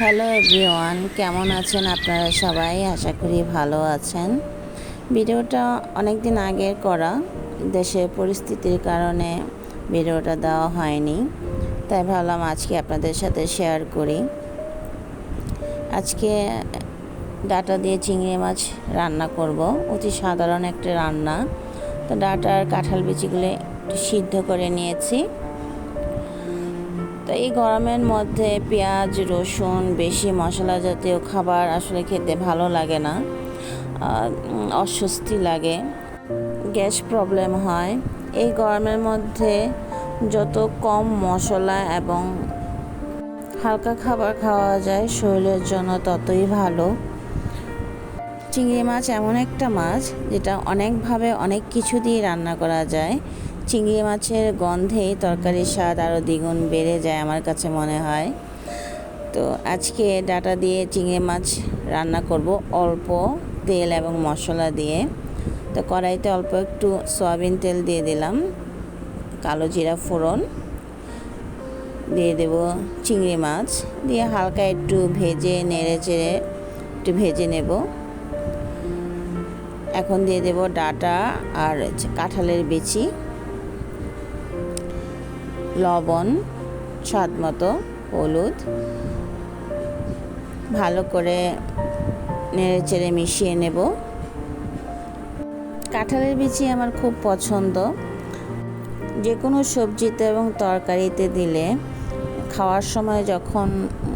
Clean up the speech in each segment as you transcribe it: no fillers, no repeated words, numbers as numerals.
Hello everyone, কেমন আছেন আপনারা সবাই? আশা করি ভালো আছেন। ভিডিওটা অনেক দিন আগের করা, দেশের পরিস্থিতির কারণে ভিডিওটা দেওয়া হয়নি, তাই ভাবলাম আজকে আপনাদের সাথে শেয়ার করি। আজকে ডাঁটা দিয়ে চিংড়ি মাছ রান্না করব। অতি সাধারণ একটা রান্না। তো ডাঁটা আর কাঁঠাল বিচিগুলো একটু সিদ্ধ করে নিয়েছি। তো এই গরমের মধ্যে পেঁয়াজ রসুন বেশি মশলা জাতীয় খাবার আসলে খেতে ভালো লাগে না, অস্বস্তি লাগে, গ্যাস প্রবলেম হয়। এই গরমের মধ্যে যত কম মশলা এবং হালকা খাবার খাওয়া যায় শরীরের জন্য ততই ভালো। চিংড়ি মাছ এমন একটা মাছ যেটা অনেকভাবে অনেক কিছু দিয়ে রান্না করা যায়। চিংড়ি মাছের গন্ধেই তরকারির স্বাদ আরও দ্বিগুণ বেড়ে যায় আমার কাছে মনে হয়। তো আজকে ডাঁটা দিয়ে চিংড়ি মাছ রান্না করব অল্প তেল এবং মশলা দিয়ে। তো কড়াইতে অল্প একটু সয়াবিন তেল দিয়ে দিলাম, কালো জিরা ফোড়ন দিয়ে দেব, চিংড়ি মাছ দিয়ে হালকা একটু ভেজে নেড়ে চেড়ে একটু ভেজে নেব। এখন দিয়ে দেব ডাঁটা আর কাঁঠালের বিচি, লবণ, স্বাদ মতো হলুদ, ভালো করে নেড়ে চেড়ে মিশিয়ে নেব। কাঁঠালের বিচি আমার খুব পছন্দ। যে কোনো সবজিতে এবং তরকারিতে দিলে খাওয়ার সময় যখন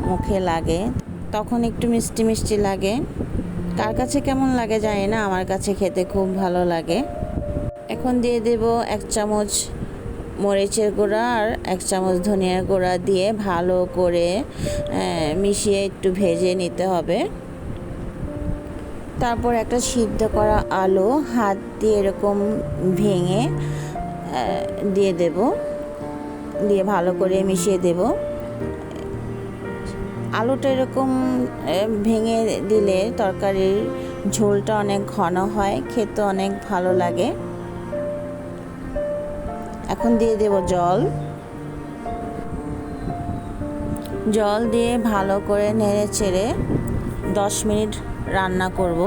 মুখে লাগে তখন একটু মিষ্টি মিষ্টি লাগে। কার কাছে কেমন লাগে জানি না, আমার কাছে খেতে খুব ভালো লাগে। এখন দিয়ে দেব 1 চামচ মরিচের গুঁড়া আর 1 চামচ ধনিয়ার গুঁড়া দিয়ে ভালো করে মিশিয়ে একটু ভেজে নিতে হবে। তারপর একটা সিদ্ধ করা আলু হাত দিয়ে এরকম ভেঙে দিয়ে দেব, দিয়ে ভালো করে মিশিয়ে দেব। আলুটা এরকম ভেঙে দিলে তরকারির ঝোলটা অনেক ঘন হয়, খেতে অনেক ভালো লাগে। এখন দিয়ে দেব জল দিয়ে ভালো করে নেড়ে চেড়ে 10 মিনিট রান্না করব।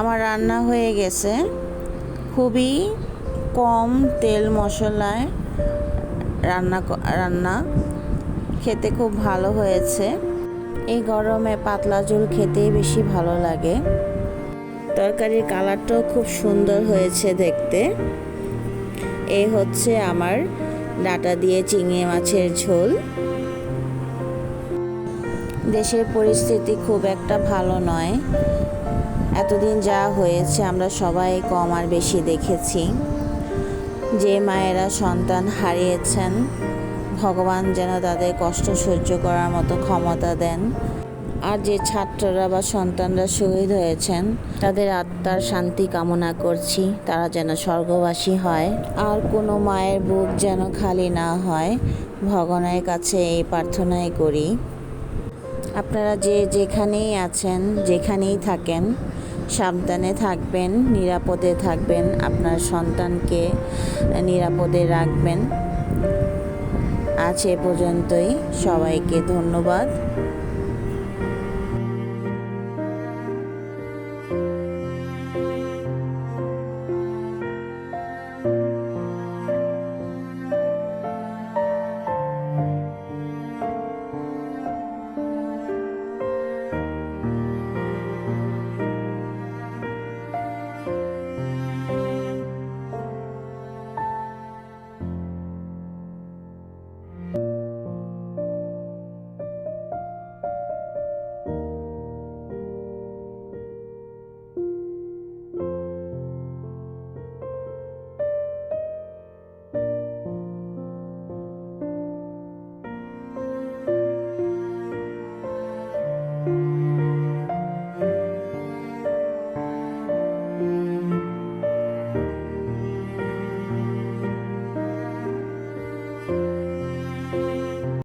আমার রান্না হয়ে গেছে। খুবই কম তেল মশলায় রান্না খেতে খুব ভালো হয়েছে। এই গরমে পাতলা ঝোল খেতেই বেশি ভালো লাগে। তরকারির কালারটাও খুব সুন্দর হয়েছে দেখতে। এই হচ্ছে আমার ডাঁটা দিয়ে চিংড়ি মাছের ঝোল। দেশের পরিস্থিতি খুব একটা ভালো নয়। এতদিন যা হয়েছে আমরা সবাই কম আর বেশি দেখেছি। যে মায়েরা সন্তান হারিয়েছেন, ভগবান যেন তাদের কষ্ট সহ্য করার মতো ক্ষমতা দেন। আর যে ছাত্ররা বা সন্তানরা শহীদ হয়েছেন তাদের আত্মার শান্তি কামনা করছি, তারা যেন স্বর্গবাসী হয়। আর কোনো মায়ের বুক যেন খালি না হয়, ভগবানের কাছে এই প্রার্থনাই করি। আপনারা যে যেখানেই আছেন, যেখানেই থাকেন, সাবধানে থাকবেন, নিরাপদে থাকবেন, আপনার সন্তানকে নিরাপদে রাখবেন। আজ এ পর্যন্তই। সবাইকে ধন্যবাদ।